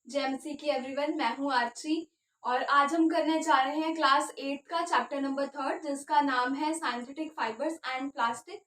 JMC की everyone, मैं हूँ आर्ची और आज हम करने जा रहे हैं क्लास 8 का चैप्टर नंबर 3 जिसका नाम है synthetic fibres and plastic.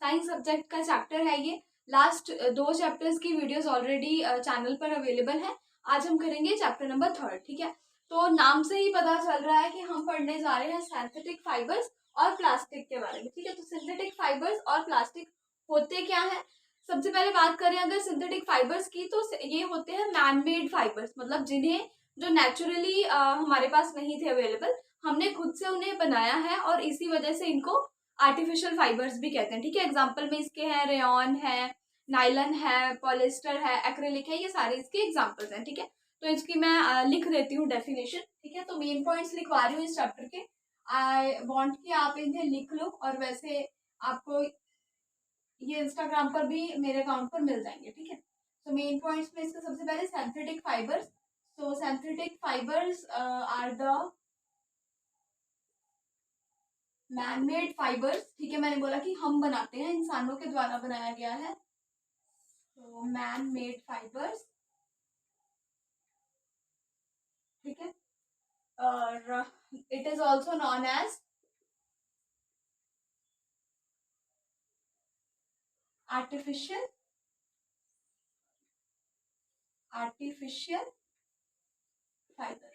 Science subject का चैप्टर है ये। लास्ट 2 चैप्टर्स की वीडियोस ऑलरेडी चैनल पर अवेलेबल है। आज हम करेंगे चैप्टर नंबर 3, ठीक है। तो नाम से ही पता चल रहा है कि हम पढ़ने जा रहे हैं सिंथेटिक फाइबर्स और प्लास्टिक के बारे में, ठीक है। तो सिंथेटिक फाइबर्स और प्लास्टिक होते क्या है, सबसे पहले बात करें अगर सिंथेटिक फाइबर्स की, तो ये होते हैं मैन मेड फाइबर्स, मतलब जिन्हें जो नेचुरली हमारे पास नहीं थे अवेलेबल, हमने खुद से उन्हें बनाया है और इसी वजह से इनको आर्टिफिशियल फाइबर्स भी कहते हैं, ठीक है। एग्जाम्पल में इसके हैं रेयॉन है, नाइलन है, पॉलिस्टर है, एक्रेलिक है, ये सारे इसके एग्जाम्पल्स हैं, ठीक है। तो इसकी मैं लिख देती हूँ डेफिनेशन, ठीक है। तो मेन पॉइंट्स लिखवा रही हूँ इस चैप्टर के। आई वॉन्ट कि आप इन्हें लिख लो, और वैसे आपको ये इंस्टाग्राम पर भी मेरे अकाउंट पर मिल जाएंगे, ठीक है। तो मेन पॉइंट्स में इसका सबसे पहले synthetic fibres. So synthetic fibres are the man made fibres, ठीक है। मैंने बोला कि हम बनाते हैं, इंसानों के द्वारा बनाया गया है। तो मैन मेड फाइबर्स, ठीक है। और it is also known as artificial fibre,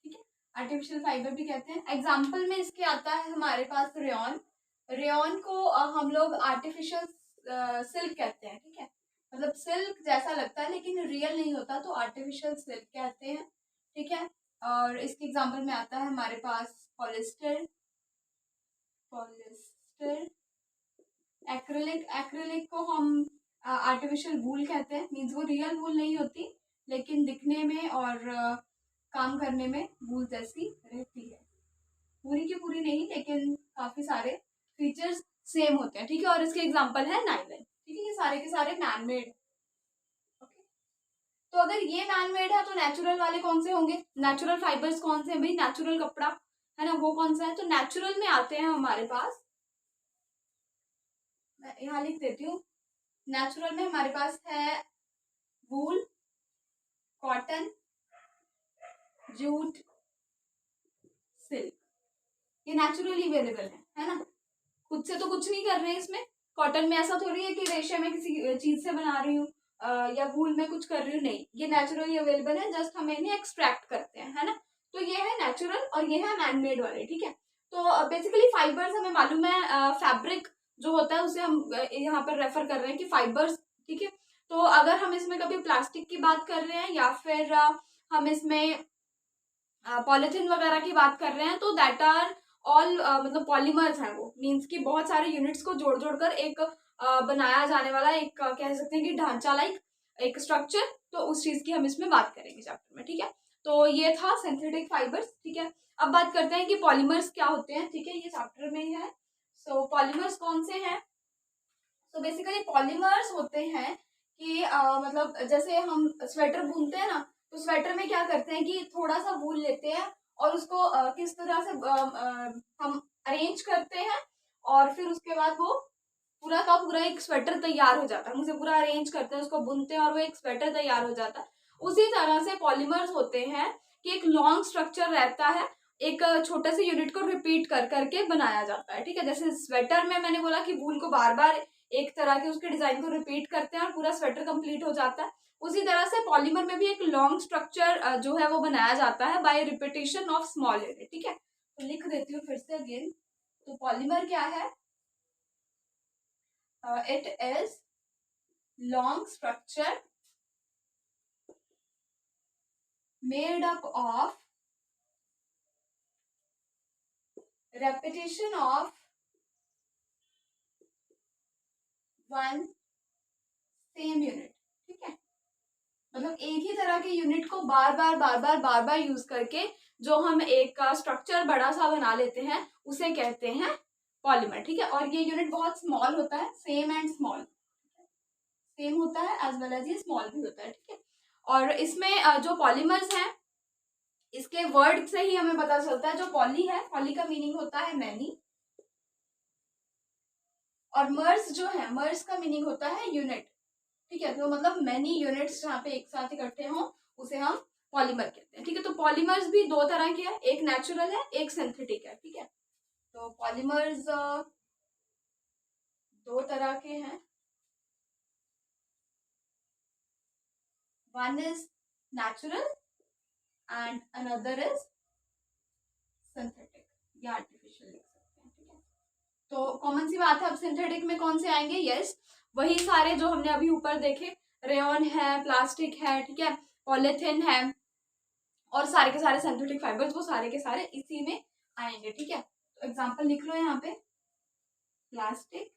ठीक है। आर्टिफिशियल फाइबर भी कहते हैं। एग्जाम्पल में इसके आता है हमारे पास रेयॉन। रेयॉन को हम लोग आर्टिफिशियल सिल्क कहते हैं, ठीक है। मतलब सिल्क जैसा लगता है लेकिन रियल नहीं होता, तो आर्टिफिशियल सिल्क कहते हैं, ठीक है। और इसके एग्जाम्पल में आता है हमारे पास पॉलिस्टर, एक्रिलिक। एक्रिलिक को हम आर्टिफिशियल वूल कहते हैं, मीन्स वो रियल वूल नहीं होती लेकिन दिखने में और काम करने में वूल जैसी रहती है। पूरी की पूरी नहीं, लेकिन काफी सारे फीचर्स सेम होते हैं, ठीक है। और इसके एग्जांपल है नाइलन, ठीक है। ये सारे के सारे मैनमेड, ओके। तो अगर ये मैनमेड है तो नेचुरल वाले कौन से होंगे, नेचुरल फाइबर्स कौन से हैं भाई, नेचुरल कपड़ा है ना, वो कौन सा है। तो नेचुरल में आते हैं हमारे पास, मैं यहाँ लिख देती हूँ। नेचुरल में हमारे पास है वूल, कॉटन, जूट, सिल्क। ये नेचुरली अवेलेबल है ना। खुद से तो कुछ नहीं कर रहे हैं इसमें। कॉटन में ऐसा थोड़ी है कि रेशम में किसी चीज से बना रही हूँ या वूल में कुछ कर रही हूँ, नहीं, ये नेचुरली अवेलेबल है, जस्ट हम इन्हें एक्सट्रैक्ट करते हैं, है ना। तो ये है नेचुरल और ये है मैनमेड वाले, ठीक है। तो बेसिकली फाइबर्स हमें मालूम है, फैब्रिक जो होता है उसे हम यहाँ पर रेफर कर रहे हैं कि फाइबर्स, ठीक है। तो अगर हम इसमें कभी प्लास्टिक की बात कर रहे हैं या फिर हम इसमें पॉलिथीन वगैरह की बात कर रहे हैं, तो दैट आर ऑल मतलब पॉलीमर्स हैं, वो मीन्स कि बहुत सारे यूनिट्स को जोड़ जोड़कर एक बनाया जाने वाला एक कह सकते हैं कि ढांचा लाइक एक स्ट्रक्चर। तो उस चीज की हम इसमें बात करेंगे चैप्टर में, ठीक है। तो ये था सिंथेटिक फाइबर्स, ठीक है। अब बात करते हैं कि पॉलीमर्स क्या होते हैं, ठीक है, ये चैप्टर में है। सो पॉलीमर्स कौन से हैं, तो बेसिकली पॉलीमर्स होते हैं कि मतलब जैसे हम स्वेटर बुनते हैं ना, तो स्वेटर में क्या करते हैं कि थोड़ा सा वूल लेते हैं और उसको किस तरह से हम अरेंज करते हैं, और फिर उसके बाद वो पूरा का पूरा एक स्वेटर तैयार हो जाता है। मुझे पूरा अरेंज करते हैं, उसको बुनते हैं और वो एक स्वेटर तैयार हो जाता है। उसी तरह से पॉलीमर्स होते हैं कि एक लॉन्ग स्ट्रक्चर रहता है, एक छोटे से यूनिट को रिपीट कर करके बनाया जाता है, ठीक है। जैसे स्वेटर में मैंने बोला कि वूल को बार बार एक तरह के उसके डिजाइन को रिपीट करते हैं और पूरा स्वेटर कंप्लीट हो जाता है। उसी तरह से पॉलीमर में भी एक लॉन्ग स्ट्रक्चर जो है वो बनाया जाता है by repetition of small unit, ठीक है। तो लिख देती हूँ फिर से अगेन। तो पॉलीमर क्या है, it is long structure made up of repetition of one same unit, ठीक है। मतलब एक ही तरह के यूनिट को बार बार यूज करके जो हम एक स्ट्रक्चर बड़ा सा बना लेते हैं उसे कहते हैं पॉलीमर, ठीक है। और ये यूनिट बहुत स्मॉल होता है, सेम एंड स्मॉल, सेम होता है एज वेल एज ये स्मॉल भी होता है, ठीक है। और इसमें जो पॉलीमर्स हैं, इसके वर्ड से ही हमें पता चलता है। जो पॉली है, पॉली का मीनिंग होता है मैनी, और मर्स जो है, मर्स का मीनिंग होता है यूनिट, ठीक है। तो मतलब मैनी यूनिट्स जहाँ पे एक साथ इकट्ठे हों उसे हम पॉलीमर कहते हैं। ठीक है, तो पॉलीमर्स भी दो तरह के हैं, एक नेचुरल है, एक सिंथेटिक है। ठीक है, तो पॉलीमर्स दो तरह के हैं, one is natural and another is synthetic या आर्टिफिशियल लिख सकते हैं। ठीक है, तो कॉमन सी बात है, अब सिंथेटिक में कौन से आएंगे? यस, वही सारे जो हमने अभी ऊपर देखे, रेयन है, प्लास्टिक है, ठीक है, पॉलिथीन है, और सारे के सारे सिंथेटिक फाइबर्स, वो सारे के सारे इसी में आएंगे। ठीक है, तो एग्जांपल लिख लो यहाँ पे, plastic,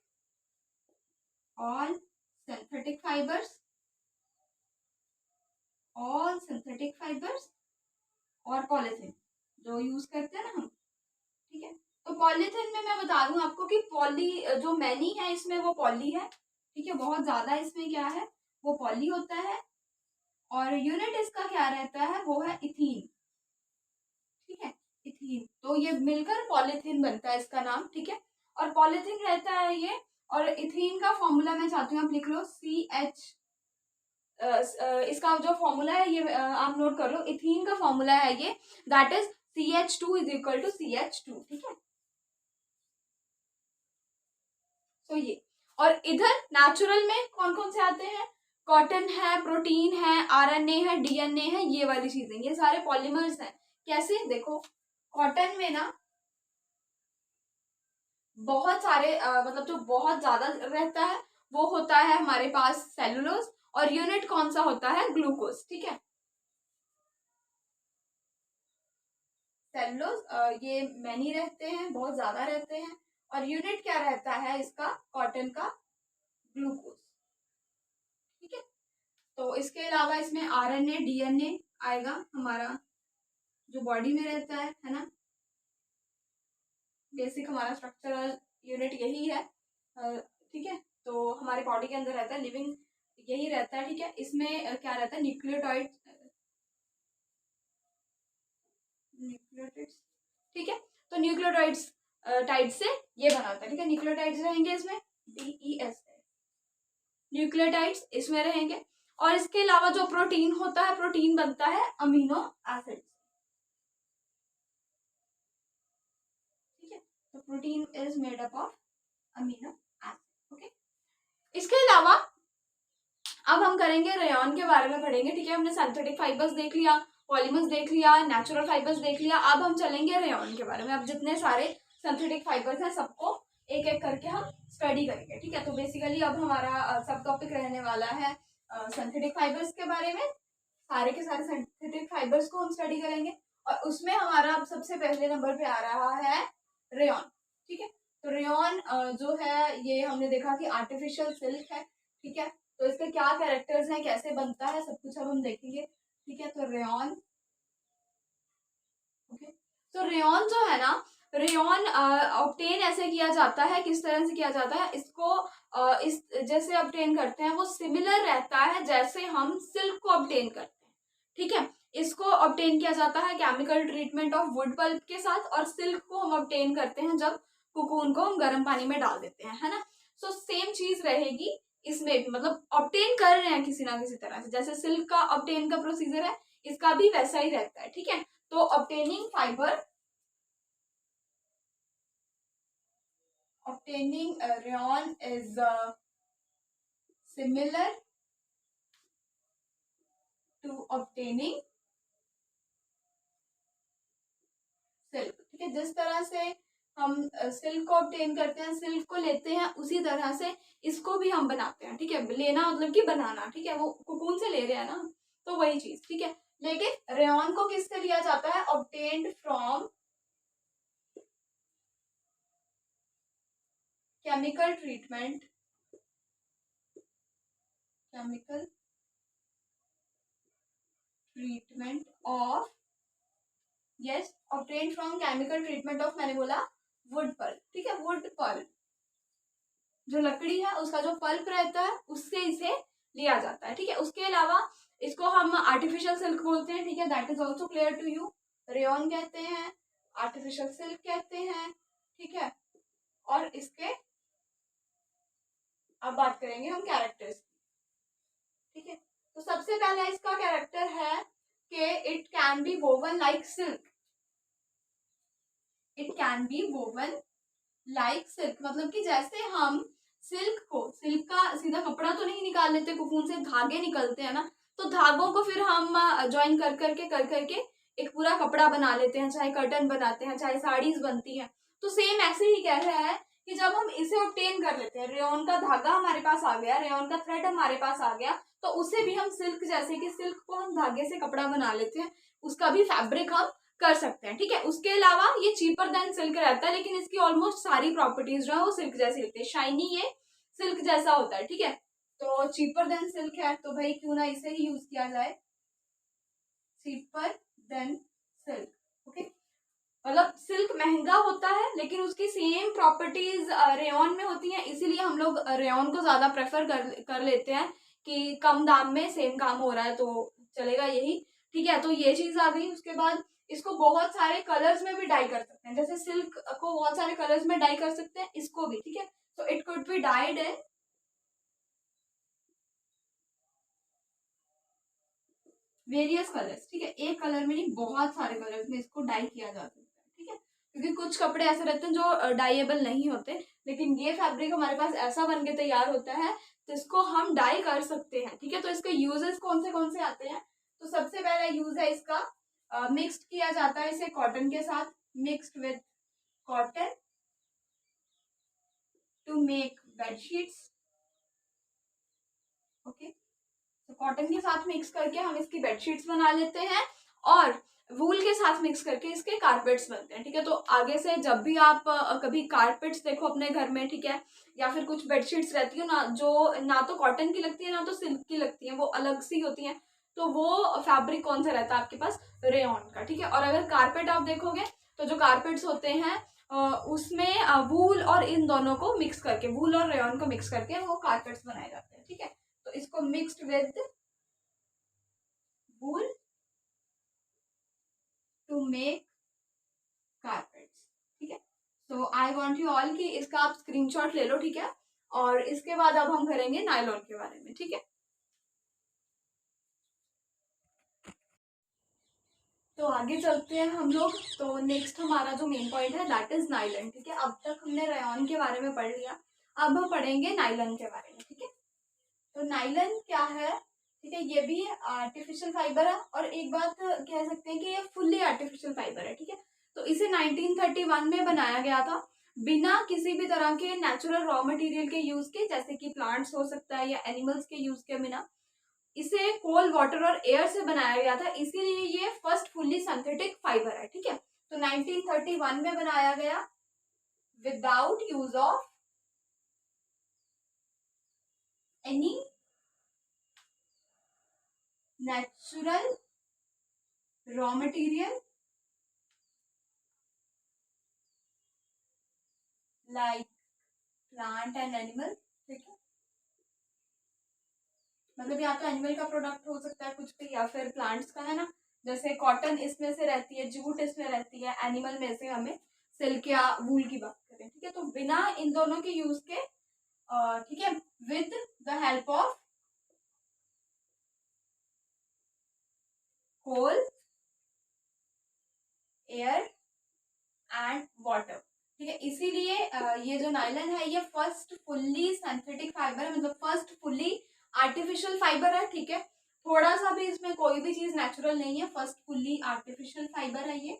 all synthetic fibres, all synthetic fibres, और पॉलिथीन जो यूज करते हैं ना हम। ठीक है, तो पॉलिथीन में मैं बता दूं आपको कि पॉली जो मैनी है इसमें वो पॉली है। ठीक है, बहुत ज्यादा इसमें क्या है, वो पॉली होता है, और यूनिट इसका क्या रहता है, वो है इथीन। ठीक है, इथीन, तो ये मिलकर पॉलिथीन बनता है इसका नाम। ठीक है, और पॉलिथीन रहता है ये, और इथीन का फॉर्मूला मैं चाहती हूँ आप लिख लो, CH, इसका जो फॉर्मूला है ये आप नोट कर लो, इथीन का फॉर्मूला है ये, that is CH2 is equal to CH2। ठीक है, तो ये, और इधर नेचुरल में कौन कौन से आते हैं, कॉटन है, प्रोटीन है, RNA है, DNA है, ये वाली चीजें, ये सारे पॉलीमर्स हैं। कैसे, देखो कॉटन में ना बहुत सारे मतलब जो बहुत ज्यादा रहता है वो होता है हमारे पास सेलुलोज, और यूनिट कौन सा होता है, ग्लूकोज। ठीक है, सेलुलोज ये मैनी रहते हैं, बहुत ज्यादा रहते हैं, और यूनिट क्या रहता है इसका, कॉटन का, ग्लूकोज। ठीक है, तो इसके अलावा इसमें RNA, DNA आएगा हमारा, जो बॉडी में रहता है ना, बेसिक हमारा स्ट्रक्चरल यूनिट यही है। ठीक है, तो हमारे बॉडी के अंदर रहता है, लिविंग यही रहता है। ठीक है, इसमें क्या रहता है, न्यूक्लियोटाइड, न्यूक्लियोटाइड्स। ठीक है, तो न्यूक्लियोटाइड्स टाइड से ये बना होता है। ठीक है, न्यूक्लियोटाइड्स रहेंगे इसमें, DES, न्यूक्लियोटाइड्स इसमें रहेंगे, और इसके अलावा जो प्रोटीन होता है, प्रोटीन बनता है अमीनो एसिड। ठीक है, तो protein is made up of amino acid. Okay, इसके अलावा अब हम करेंगे रेयन के बारे में पढ़ेंगे। ठीक है, हमने सिंथेटिक फाइबर्स देख लिया, पॉलीमर्स देख लिया, नेचुरल फाइबर्स देख लिया, अब हम चलेंगे रेयन के बारे में। अब जितने सारे सिंथेटिक फाइबर्स हैं सबको एक एक करके हम स्टडी करेंगे। ठीक है, तो बेसिकली अब हमारा सब टॉपिक रहने वाला है सिंथेटिक फाइबर्स के बारे में। सारे के सारे सिंथेटिक फाइबर्स को हम स्टडी करेंगे, और उसमें हमारा अब सबसे पहले नंबर पे आ रहा है रेयन। ठीक है, तो रेयन जो है ये हमने देखा कि आर्टिफिशियल सिल्क है। ठीक है, तो इसके क्या कैरेक्टर्स हैं, कैसे बनता है, सब कुछ अब हम देखेंगे। ठीक है, तो रेयन, ओके, तो रेयन जो है ना, रेयन ऑब्टेन ऐसे किया जाता है, किस तरह से किया जाता है इसको, इस जैसे ऑब्टेन करते हैं वो सिमिलर रहता है जैसे हम सिल्क को ऑब्टेन करते हैं। ठीक है, इसको ऑब्टेन किया जाता है chemical treatment of wood pulp के साथ, और सिल्क को हम ऑब्टेन करते हैं जब कुकून को हम गर्म पानी में डाल देते हैं, है ना। सो सेम चीज रहेगी इसमें भी, मतलब ऑब्टेन कर रहे हैं किसी ना किसी तरह से, जैसे सिल्क का ऑब्टेन का प्रोसीजर है, इसका भी वैसा ही रहता है। ठीक है, तो obtaining fibre, obtaining a rayon is similar to obtaining silk. ठीक है, जिस तरह से हम सिल्क को ऑब्टेन करते हैं, सिल्क को लेते हैं, उसी तरह से इसको भी हम बनाते हैं। ठीक है, लेना मतलब कि बनाना। ठीक है, वो कुकून से ले रहे हैं ना, तो वही चीज। ठीक है, लेकिन रेयन को किससे लिया जाता है, obtained from chemical treatment, chemical treatment of, yes, obtained from chemical treatment of, मैंने बोला वुड पल्प। ठीक है, वुड पल्प जो लकड़ी है उसका जो पल्प रहता है उससे इसे लिया जाता है। ठीक है, उसके अलावा इसको हम आर्टिफिशियल सिल्क बोलते हैं। ठीक है, that is also clear to you, rayon कहते हैं, आर्टिफिशियल सिल्क कहते हैं। ठीक है, और इसके अब बात करेंगे हम कैरेक्टर्स। ठीक है, तो सबसे पहला इसका कैरेक्टर है कि it can be woven like silk, it can be woven like silk, मतलब कि जैसे हम सिल्क का सीधा कपड़ा तो नहीं निकाल लेते, कोकून से धागे निकलते हैं ना, तो धागों को फिर हम ज्वाइन कर करके एक पूरा कपड़ा बना लेते हैं, चाहे कर्टन बनाते हैं, चाहे साड़ीज बनती हैं। तो सेम ऐसे ही कह रहा है कि जब हम इसे ऑब्टेन कर लेते हैं, रेयॉन का धागा हमारे पास आ गया, रेयॉन का थ्रेड हमारे पास आ गया, तो उसे भी हम सिल्क, जैसे कि सिल्क को हम धागे से कपड़ा बना लेते हैं, उसका भी फैब्रिक हम कर सकते हैं। ठीक है, उसके अलावा ये चीपर देन सिल्क रहता है, लेकिन इसकी ऑलमोस्ट सारी प्रॉपर्टीज जो है वो सिल्क जैसी होती है, शाइनी ये सिल्क जैसा होता है। ठीक है, तो चीपर देन सिल्क है, तो भाई क्यों ना इसे ही यूज किया जाए, चीपर देन सिल्क। ओके, मतलब सिल्क महंगा होता है लेकिन उसकी सेम प्रॉपर्टीज रेयॉन में होती हैं, इसीलिए हम लोग रेयॉन को ज्यादा प्रेफर कर लेते हैं कि कम दाम में सेम काम हो रहा है तो चलेगा यही। ठीक है, तो ये चीज आ गई। उसके बाद इसको बहुत सारे कलर्स में भी डाई कर सकते हैं, जैसे सिल्क को बहुत सारे कलर्स में डाई कर सकते हैं, इसको भी। ठीक है, तो it could be died in various colours. ठीक है, एक कलर में नहीं, बहुत सारे कलर्स में इसको डाई किया जा सकता है। ठीक है, क्योंकि कुछ कपड़े ऐसे रहते हैं जो डाइएबल नहीं होते, लेकिन ये फैब्रिक हमारे पास ऐसा बन के तैयार होता है तो इसको हम डाई कर सकते हैं। ठीक है, तो इसके यूजेस कौन से आते हैं, तो सबसे पहला यूज है इसका मिक्स्ड किया जाता है इसे कॉटन के साथ, mixed with cotton to make bedsheets. Okay, तो कॉटन के साथ मिक्स करके हम इसकी बेडशीट्स बना लेते हैं, और वूल के साथ मिक्स करके इसके कारपेट्स बनते हैं। ठीक है, तो आगे से जब भी आप कभी कारपेट्स देखो अपने घर में, ठीक है, या फिर कुछ बेडशीट्स रहती है ना जो ना तो कॉटन की लगती है ना तो सिल्क की लगती है, वो अलग सी होती है, तो वो फैब्रिक कौन सा रहता है आपके पास, रेयॉन का। ठीक है, और अगर कारपेट आप देखोगे तो जो कारपेट्स होते हैं उसमें वूल और इन दोनों को मिक्स करके, वूल और रेयॉन को मिक्स करके वो कारपेट्स बनाए जाते हैं। ठीक है, तो इसको mixed with wool to make carpets. ठीक है, तो आई वांट यू ऑल कि इसका आप स्क्रीनशॉट ले लो। ठीक है, और इसके बाद अब हम करेंगे नायलॉन के बारे में। ठीक है, तो आगे चलते हैं हम लोग। तो नेक्स्ट हमारा जो मेन पॉइंट है दैट इज नायलॉन। ठीक है, अब तक हमने रेयॉन के बारे में पढ़ लिया, अब हम पढ़ेंगे नायलॉन के बारे में। ठीक है, तो नायलॉन क्या है, ठीक है, ये भी आर्टिफिशियल फाइबर है, और एक बात कह सकते हैं कि ये फुल्ली आर्टिफिशियल फाइबर है। ठीक है, तो इसे 1931 में बनाया गया था, बिना किसी भी तरह के नेचुरल रॉ मटेरियल के यूज के, जैसे कि प्लांट्स हो सकता है या एनिमल्स के यूज के बिना। इसे कोल वाटर और एयर से बनाया गया था, इसीलिए ये फर्स्ट फुल्ली सिंथेटिक फाइबर है। ठीक है, तो 1931 में बनाया गया without use of any natural raw material like plant and animal. ठीक है, मतलब या तो एनिमल का प्रोडक्ट हो सकता है कुछ भी, या फिर प्लांट्स का, है ना, जैसे कॉटन इसमें से रहती है, जूट इसमें रहती है, एनिमल में से हमें सिल्क या वूल की बात करें। ठीक है, तो बिना इन दोनों के यूज के, ठीक है, with the help of coal, air and water. ठीक है, इसीलिए ये जो नायलॉन है ये फर्स्ट फुल्ली सिंथेटिक फाइबर है, मतलब फर्स्ट फुल्ली आर्टिफिशियल फाइबर है। ठीक है, थोड़ा सा भी इसमें कोई भी चीज नेचुरल नहीं है, फर्स्ट फुल्ली आर्टिफिशियल फाइबर है ये।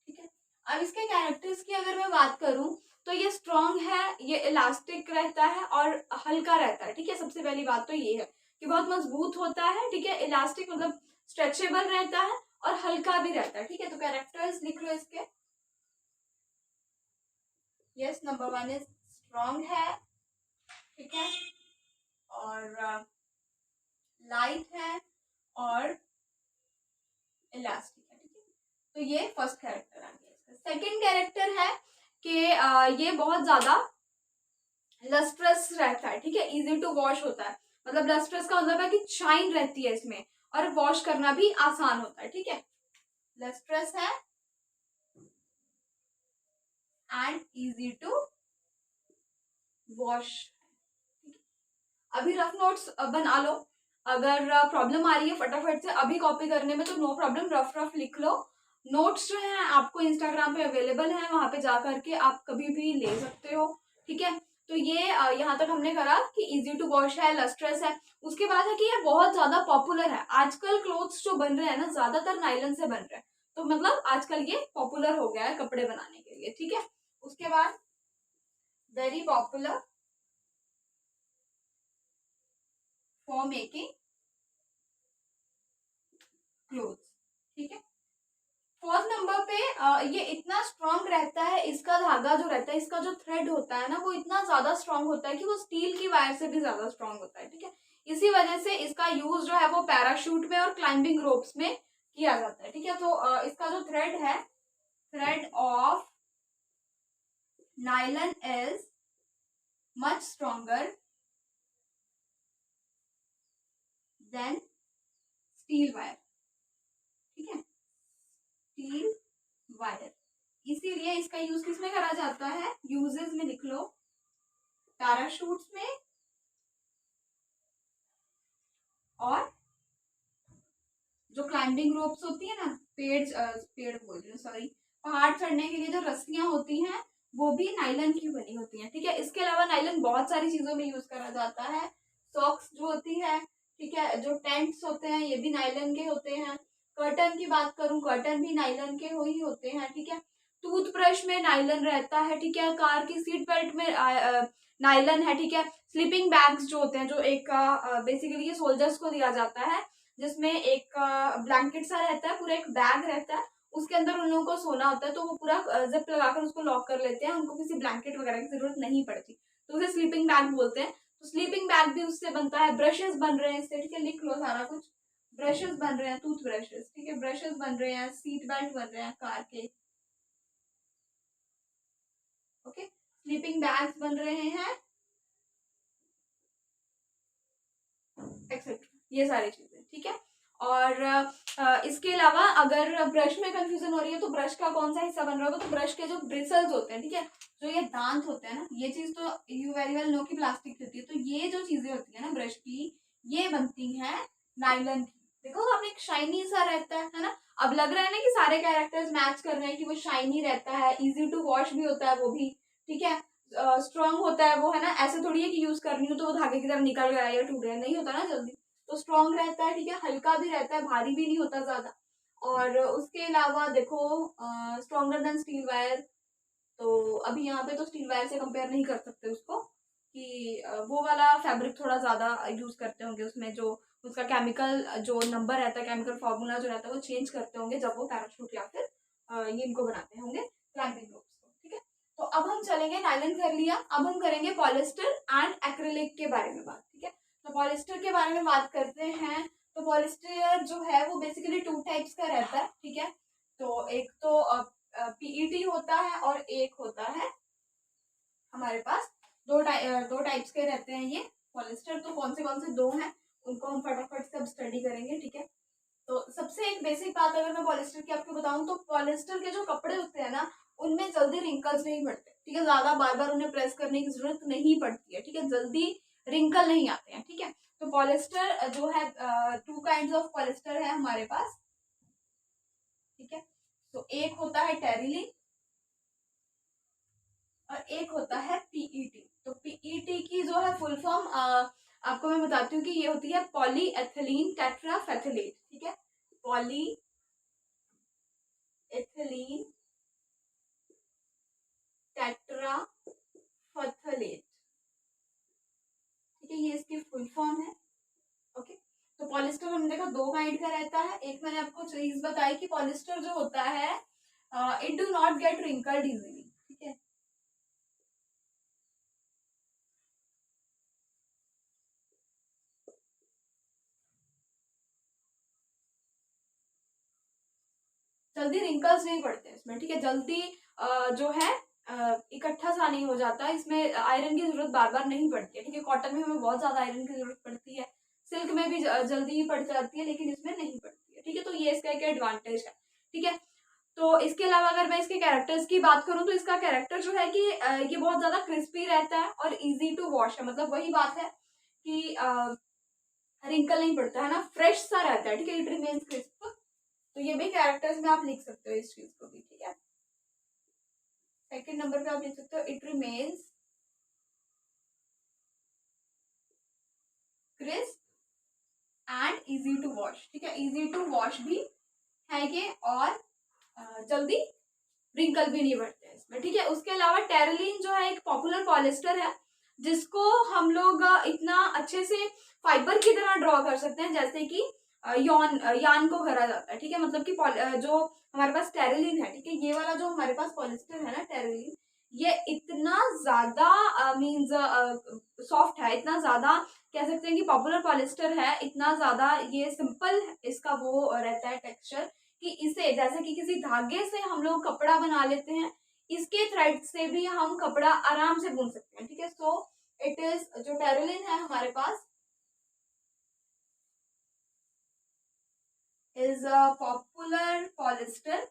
ठीक है, अब इसके कैरेक्टर्स की अगर मैं बात करूं तो ये स्ट्रॉन्ग है, ये इलास्टिक रहता है और हल्का रहता है। ठीक है, सबसे पहली बात तो ये है कि बहुत मजबूत होता है। ठीक है, इलास्टिक मतलब स्ट्रेचेबल रहता है और हल्का भी रहता है। ठीक है, तो कैरेक्टर्स लिख लो इसके। यस, नंबर 1 इज स्ट्रॉन्ग है, ठीक है, और लाइट है और इलास्टिक है। ठीक है, तो ये फर्स्ट कैरेक्टर आ गया इसका। सेकंड कैरेक्टर है कि ये बहुत ज्यादा लस्ट्रस रहता है। ठीक है, इजी टू वॉश होता है, मतलब लस्ट्रस का मतलब है कि शाइन रहती है इसमें, और वॉश करना भी आसान होता है। ठीक है, लस्ट्रस है एंड इजी टू वॉश। अभी रफ नोट्स बना लो, अगर प्रॉब्लम आ रही है फटाफट से अभी कॉपी करने में तो नो प्रॉब्लम, रफ रफ लिख लो। नोट्स जो है आपको इंस्टाग्राम पे अवेलेबल है, वहां पे जा करके आप कभी भी ले सकते हो, ठीक है। तो ये यहाँ तक हमने करा कि इजी टू वॉश है, लस्ट्रेस है। उसके बाद है कि ये बहुत ज्यादा पॉपुलर है। आजकल क्लोथ्स जो बन रहे हैं ना ज्यादातर नायलन से बन रहे हैं, तो मतलब आजकल ये पॉपुलर हो गया है कपड़े बनाने के लिए, ठीक है। उसके बाद very popular for making clothes, ठीक है। फोर्थ नंबर पे ये इतना स्ट्रांग रहता है, इसका धागा जो रहता है, इसका जो थ्रेड होता है ना, वो इतना ज्यादा स्ट्रांग होता है कि वो स्टील की वायर से भी ज्यादा स्ट्रांग होता है, ठीक है। इसी वजह से इसका यूज जो है वो पैराशूट में और क्लाइंबिंग रोप्स में किया जाता है, ठीक है। तो इसका जो थ्रेड है, thread of nylon is much stronger than steel wire, ठीक है, स्टील वायर। इसीलिए इसका यूज किसमें करा जाता है, यूजेस में लिख लो, पैराशूट्स में और जो क्लाइंबिंग रोप्स होती है ना, पेड़ बोल रही हूँ सॉरी, पहाड़ चढ़ने के लिए जो रस्सियां होती हैं वो भी नायलन की बनी होती हैं, ठीक है। इसके अलावा नायलन बहुत सारी चीजों में यूज करा जाता है। सॉक्स जो होती है, ठीक है, जो टेंट्स होते हैं ये भी नायलन के होते हैं। कर्टन की बात करूं, कर्टन भी नायलन के ही होते हैं, ठीक है। टूथब्रश में नायलन रहता है, ठीक है। कार की सीट बेल्ट में नायलन है, ठीक है। स्लीपिंग बैग्स जो होते हैं, जो एक बेसिकली ये सोल्जर्स को दिया जाता है, जिसमें एक ब्लैंकेट सा रहता है, पूरा एक बैग रहता है, उसके अंदर उन लोगों को सोना होता है, तो वो पूरा जिप लगाकर उसको लॉक कर लेते हैं, उनको किसी ब्लैंकेट वगैरह की जरूरत नहीं पड़ती, तो उसे स्लीपिंग बैग बोलते हैं। तो स्लीपिंग बैग भी उससे बनता है। ब्रशेस बन रहे हैं इससे, ठीक है, लिख लो सारा कुछ। ब्रशेस बन रहे हैं, टूथ ब्रशेस, ठीक है, ब्रशेस बन रहे हैं, सीट बेल्ट बन रहे हैं कार के, ओके, स्लीपिंग बैग्स बन रहे हैं, एक्सेट्रा, ये सारी चीजें, ठीक है। और इसके अलावा अगर ब्रश में कंफ्यूजन हो रही है तो ब्रश का कौन सा हिस्सा बन रहा होगा, तो ब्रश के जो ब्रिसल्स होते हैं, ठीक है, जो ये दांत होते हैं ना, ये चीज तो यू वेरी वेल नो की प्लास्टिक होती है, तो ये जो चीजें होती है ना ब्रश की, ये बनती है नायलन की। देखो आपने एक शाइनी सा रहता है ना। अब लग रहा है ना कि सारे कैरेक्टर्स मैच कर रहे हैं कि वो शाइनी रहता है, इजी टू वॉश भी होता है वो भी, ठीक है, स्ट्रांग होता है वो, है ना। ऐसे थोड़ी है कि यूज कर रही हूँ तो वो धागे की तरह निकल गया या टूट गया, नहीं होता ना जल्दी। तो स्ट्रांग रहता है, ठीक है, हल्का भी रहता है, भारी भी नहीं होता ज्यादा। और उसके अलावा देखो स्ट्रॉन्गर देन स्टील वायर, तो अभी यहाँ पे तो स्टील वायर से कंपेयर नहीं कर सकते उसको, कि वो वाला फैब्रिक थोड़ा ज्यादा यूज करते होंगे, उसमें जो उसका केमिकल जो नंबर रहता है, केमिकल फॉर्मूला जो रहता है वो चेंज करते होंगे जब वो पैराशूट या फिर ये इनको बनाते होंगे क्लाइंबिंग रोप्स को, ठीक है। तो अब हम चलेंगे, नायलन कर लिया, अब हम करेंगे पॉलिस्टर एंड एक्रिलिक के बारे में बात, ठीक है। तो पॉलिस्टर के बारे में बात करते हैं। तो पॉलिस्टर जो है वो बेसिकली टू टाइप्स का रहता है, ठीक है। तो एक तो पीईटी होता है और एक होता है हमारे पास दो टाइप्स के रहते हैं ये पॉलिस्टर। तो कौन से दो हैं उनको हम फटाफट से अब स्टडी करेंगे, ठीक है। तो सबसे एक बेसिक बात अगर मैं पॉलिस्टर की आपको बताऊं, तो पॉलिस्टर के जो कपड़े होते हैं ना, उनमें जल्दी रिंकल्स नहीं पड़ते, ठीक है, ज्यादा बार बार उन्हें प्रेस करने की जरूरत नहीं पड़ती है, ठीक है, जल्दी रिंकल नहीं आते हैं, ठीक है। तो पॉलिस्टर जो है, टू काइंड्स ऑफ पॉलिस्टर है हमारे पास, ठीक है। तो एक होता है टेरिलिन और एक होता है पीईटी। तो पीईटी की जो है फुल फॉर्म आपको मैं बताती हूँ कि ये होती है पॉली एथिलीन टेट्राफेथिलेट, ठीक है, पॉली एथिलीन टेट्राफेथिलेट, ठीक है, ये इसकी फुल फॉर्म है, ओके। तो पॉलिस्टर हमने देखा दो काइंड का रहता है। एक मैंने आपको चीज बताई कि पॉलिस्टर जो होता है it do not gate wrinkled easily, ठीक है। जल्दी रिंकल्स नहीं पड़ते इसमें, ठीक है, जल्दी जो है इकट्ठा सा नहीं हो जाता, इसमें आयरन की जरूरत बार बार नहीं पड़ती है, ठीक है। कॉटन में हमें बहुत ज्यादा आयरन की जरूरत पड़ती है, सिल्क में भी जल्दी ही पड़ जाती है, लेकिन इसमें नहीं पड़ती है, ठीक है। तो ये इसका एक एडवांटेज है, ठीक है। तो इसके अलावा अगर मैं इसके कैरेक्टर्स की बात करूं, तो इसका कैरेक्टर जो है कि ये बहुत ज्यादा क्रिस्पी रहता है और इजी टू वॉश है। मतलब वही बात है कि रिंकल नहीं पड़ता है ना, फ्रेश सा रहता है, ठीक है, इट रिमेन्स क्रिस्प। तो ये भी कैरेक्टर्स में आप लिख सकते हो इस चीज को भी, ठीक है। सेकंड नंबर पे आप लिख सकते हो it remains crisp and easy to wash, ठीक है, इजी टू वॉश भी है ये, और जल्दी रिंकल भी नहीं बढ़ते हैं इसमें, ठीक है। उसके अलावा टेरिलीन जो है एक पॉपुलर पॉलिस्टर है, जिसको हम लोग इतना अच्छे से फाइबर की तरह ड्रॉ कर सकते हैं जैसे कि यान को करा जाता है, ठीक है। मतलब कि जो हमारे पास टेरिलीन है, ठीक है, ये वाला जो हमारे पास पॉलिस्टर है ना टेरिलीन, ये इतना ज्यादा मीन्स सॉफ्ट है, इतना ज्यादा कह सकते हैं कि पॉपुलर पॉलिस्टर है, इतना ज्यादा ये सिंपल इसका वो रहता है टेक्सचर, कि इसे जैसे कि किसी धागे से हम लोग कपड़ा बना लेते हैं, इसके थ्रेड से भी हम कपड़ा आराम से बुन सकते हैं, ठीक है। सो इट इज, जो टेरिलीन है हमारे पास इज अ पॉपुलर पॉलिस्टर,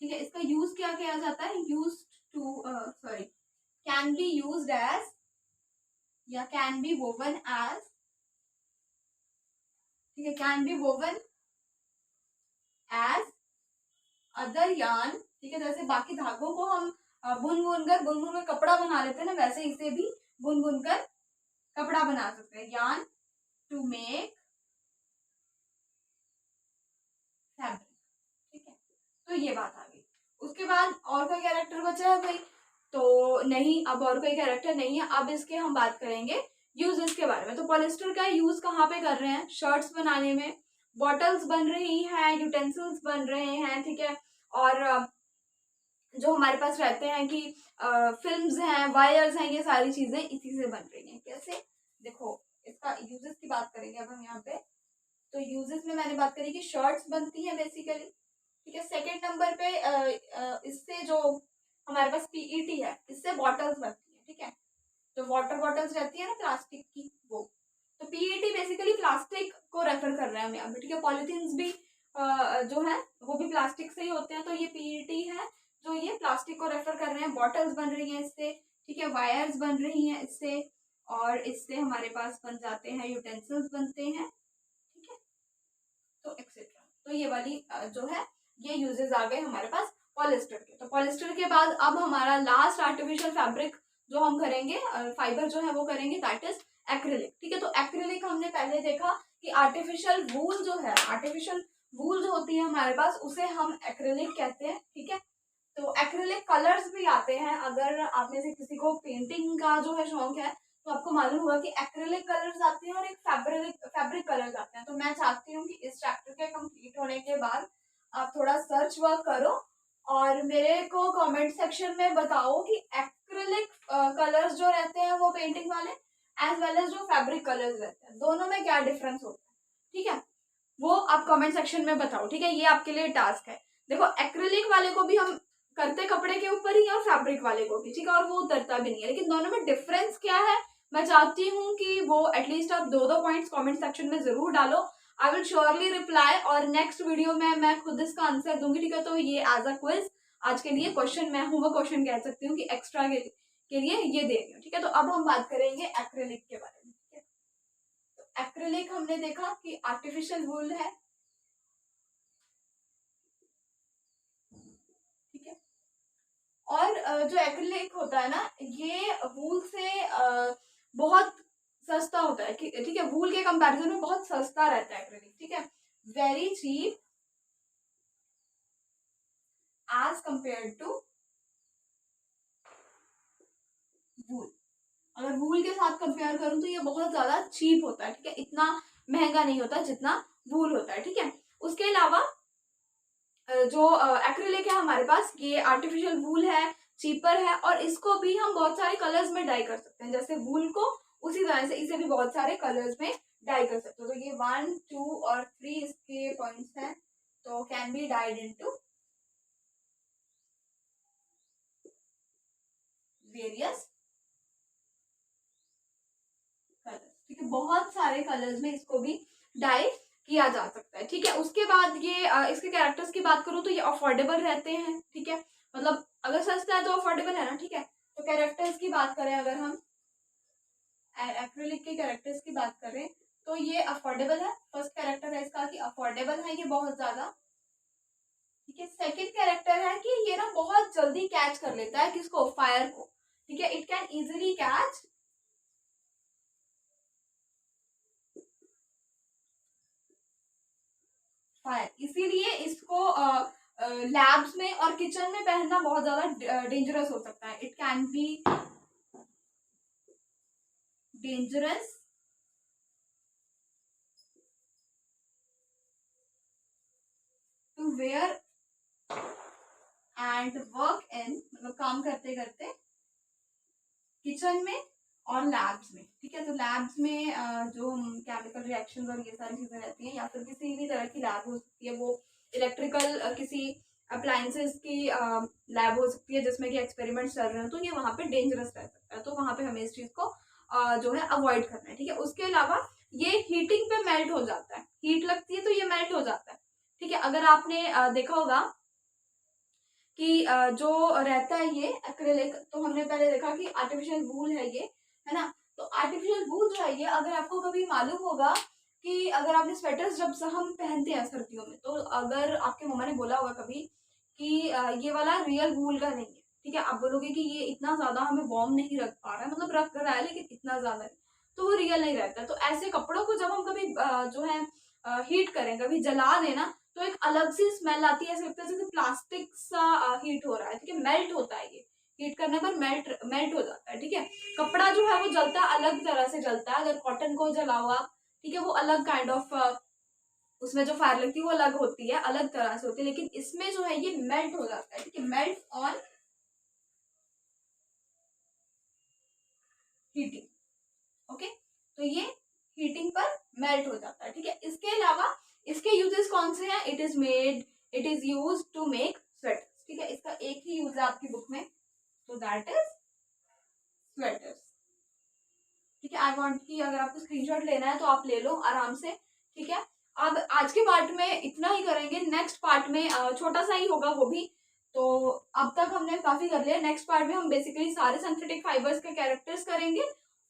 ठीक है। इसका यूज क्या किया जाता है, use to sorry can be used as या कैन बी वोवन एज, ठीक है, can be woven as other yarn, ठीक है। जैसे बाकी धागों को हम बुन बुन कर कपड़ा बना लेते हैं ना, वैसे इसे भी बुन बुन कर कपड़ा बना सकते हैं, यार्न टू मेक फैब्रिक, ठीक है। तो ये बात आ गई। उसके बाद और कोई कैरेक्टर बचा है भाई, तो नहीं, अब और कोई कैरेक्टर नहीं है। अब इसके हम बात करेंगे यूजेस के बारे में। तो पॉलिस्टर का यूज कहाँ पे कर रहे हैं, शर्ट्स बनाने में, बॉटल्स बन रही हैं, यूटेंसिल्स बन रहे हैं, ठीक है। और जो हमारे पास रहते हैं कि फिल्म्स हैं, वायर्स हैं, ये सारी चीजें इसी से बन रही हैं। कैसे, देखो इसका यूजेस की बात करेंगे अब हम यहाँ पे। तो यूजेस में मैंने बात करी कि शर्ट्स बनती हैं बेसिकली, ठीक है। सेकेंड नंबर पे इससे जो हमारे पास पीईटी है, इससे बॉटल्स बनती है, ठीक है। जो वाटर बॉटल्स रहती है ना प्लास्टिक की, वो, तो पीईटी बेसिकली प्लास्टिक को रेफर कर रहे हैं हम यहाँ पे, ठीक है। पॉलिथीन्स भी जो है वो भी प्लास्टिक से ही होते हैं, तो ये पीईटी है जो ये प्लास्टिक को रेफर कर रहे हैं। बॉटल्स बन रही हैं इससे, ठीक है, वायर्स बन रही हैं इससे, और इससे हमारे पास बन जाते हैं यूटेंसिल्स बनते हैं, ठीक है, तो एक्सेट्रा। तो ये वाली जो है ये यूजेस आ गए हमारे पास पॉलिस्टर के। तो पॉलिस्टर के बाद अब हमारा लास्ट आर्टिफिशियल फैब्रिक जो हम करेंगे, फाइबर जो है वो करेंगे, दैट इज एक्रिलिक, ठीक है। तो एक्रिलिक हमने पहले देखा कि आर्टिफिशियल वूल जो है, आर्टिफिशियल वूल जो होती है हमारे पास, उसे हम एक्रिलिक कहते हैं, ठीक है। तो एक्रिलिक कलर्स भी आते हैं, अगर आप में से किसी को पेंटिंग का जो है शौक है तो आपको मालूम होगा कि एक्रिलिक कलर्स आते हैं और एक फैब्रिक कलर्स आते हैं। तो मैं चाहती हूँ कि इस चैप्टर के कंप्लीट होने के बाद आप थोड़ा सर्च वर्क करो और मेरे को कमेंट सेक्शन में बताओ कि एक्रिलिक कलर्स जो रहते हैं वो पेंटिंग वाले, एज वेल एज जो फैब्रिक कलर्स रहते हैं, दोनों में क्या डिफरेंस होता है, ठीक है, वो आप कमेंट सेक्शन में बताओ, ठीक है। ये आपके लिए टास्क है। देखो एक्रिलिक वाले को भी हम करते कपड़े के ऊपर ही और फैब्रिक वाले को भी, ठीक है, और वो उतरता भी नहीं है, लेकिन दोनों में डिफरेंस क्या है मैं चाहती हूँ कि वो एटलीस्ट आप दो दो पॉइंट्स कमेंट सेक्शन में जरूर डालो। आई विल श्योरली रिप्लाई, और नेक्स्ट वीडियो में मैं खुद इसका आंसर दूंगी, ठीक है। तो ये एज अ क्विज आज के लिए क्वेश्चन, मैं हूँ वो क्वेश्चन कह सकती हूँ कि एक्स्ट्रा के लिए ये दे रही हूँ, ठीक है। तो अब हम बात करेंगे एक्रिलिक के बारे में, ठीक है। तो एक्रिलिक हमने देखा कि आर्टिफिशियल वूल है, ठीक है। और जो एक्रिलिक होता है ना, ये वूल से बहुत सस्ता होता है, ठीक है, वूल के कंपैरिजन में बहुत सस्ता रहता है एक्रिलिक, ठीक है, very cheap as compare to wool. अगर वूल के साथ कंपेयर करूं तो ये बहुत ज्यादा चीप होता है, ठीक है, इतना महंगा नहीं होता जितना वूल होता है, ठीक है। उसके अलावा जो एक्रिलिक है हमारे पास, ये आर्टिफिशियल वूल है, चीपर है, और इसको भी हम बहुत सारे कलर्स में डाई कर सकते हैं, जैसे वूल को उसी तरह से इसे भी बहुत सारे कलर्स में डाई कर सकते हो। तो ये 1, 2 और 3 इसके पॉइंट्स हैं, तो can be died into various colours, ठीक है, बहुत सारे कलर्स में इसको भी डाई किया जा सकता है, ठीक है। उसके बाद ये इसके कैरेक्टर्स की बात करूँ तो ये अफोर्डेबल रहते हैं, ठीक है, मतलब अगर सस्ता है तो अफोर्डेबल है ना, ठीक है। तो कैरेक्टर्स की बात करें अगर हम, एक्रेलिक के कैरेक्टर्स की बात करें तो ये अफोर्डेबल है। फर्स्ट कैरेक्टर है इसका कि अफोर्डेबल है ये बहुत ज्यादा। ठीक है, सेकंड कैरेक्टर है कि ये ना बहुत जल्दी कैच कर लेता है किसको, फायर को। ठीक है, it can easily catch fire, इसीलिए इसको लैब्स में और किचन में पहनना बहुत ज्यादा डेंजरस हो सकता है। It can be dangerous to wear and work in, मतलब काम करते करते किचन में और लैब्स में। ठीक है, तो लैब्स में जो केमिकल रिएक्शन और ये सारी चीजें रहती हैं, या फिर किसी भी तरह की लैब हो सकती है, वो इलेक्ट्रिकल किसी अप्लायंसेस की लैब हो सकती है जिसमें कि एक्सपेरिमेंट्स चल रहे हैं, तो ये वहां पे डेंजरस रह सकता है। तो वहां पे हमें इस चीज को जो है अवॉइड करना है। ठीक है, उसके अलावा ये हीटिंग पे मेल्ट हो जाता है, हीट लगती है तो ये मेल्ट हो जाता है। ठीक है, अगर आपने देखा होगा कि जो रहता है ये एक्रेलिक, तो हमने पहले देखा कि आर्टिफिशियल वूल है ये, है ना। तो आर्टिफिशियल वूल जो है ये, अगर आपको कभी मालूम होगा कि अगर आपने स्वेटर्स जब से हम पहनते हैं सर्दियों में, तो अगर आपके मम्मा ने बोला होगा कभी कि ये वाला रियल वूल का नहीं है। ठीक है, आप बोलोगे कि ये इतना ज्यादा हमें वार्म नहीं रख पा रहा है, मतलब रख रहा है लेकिन इतना ज्यादा है, तो वो रियल नहीं रहता। तो ऐसे कपड़ों को जब हम कभी जो है हीट करें, कभी जला देना, तो एक अलग सी स्मेल आती है, ऐसे लगता है जैसे प्लास्टिक सा हीट हो रहा है। ठीक है, मेल्ट होता है ये, हीट करने पर मेल्ट मेल्ट हो जाता है। ठीक है, कपड़ा जो है वो जलता है, अलग तरह से जलता है। अगर कॉटन को जलाओ आप, ठीक है, वो अलग काइंड ऑफ उसमें जो फायर लगती है वो अलग होती है, अलग तरह से होती है, लेकिन इसमें जो है ये मेल्ट हो जाता है। ठीक है, मेल्ट ऑन हीटिंग। ओके, तो ये हीटिंग पर मेल्ट हो जाता है। ठीक है, इसके अलावा इसके यूजेस कौन से हैं? It is use to make sweaters. ठीक है, इसका एक ही यूज है आपकी बुक में, तो दैट इज स्वेटर्स। ठीक है, आई वांट कि अगर आपको स्क्रीनशॉट लेना है तो आप ले लो आराम से। ठीक है, अब आज के पार्ट में इतना ही करेंगे, नेक्स्ट पार्ट में छोटा सा ही होगा वो भी। तो अब तक हमने काफी कर लिया, नेक्स्ट पार्ट में हम बेसिकली सारे सिंथेटिक फाइबर्स के कैरेक्टर्स करेंगे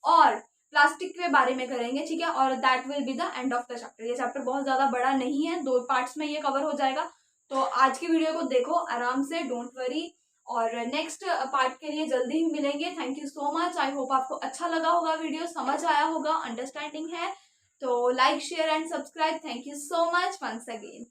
और प्लास्टिक के बारे में करेंगे। ठीक है, और that will be the end of the chapter. ये चैप्टर बहुत ज्यादा बड़ा नहीं है, 2 पार्ट्स में ये कवर हो जाएगा। तो आज की वीडियो को देखो आराम से, डोंट वरी, और नेक्स्ट पार्ट के लिए जल्दी ही मिलेंगे। Thank you so much, I hope आपको अच्छा लगा होगा, वीडियो समझ आया होगा, अंडरस्टैंडिंग है। तो like share and subscribe. Thank you so much once again.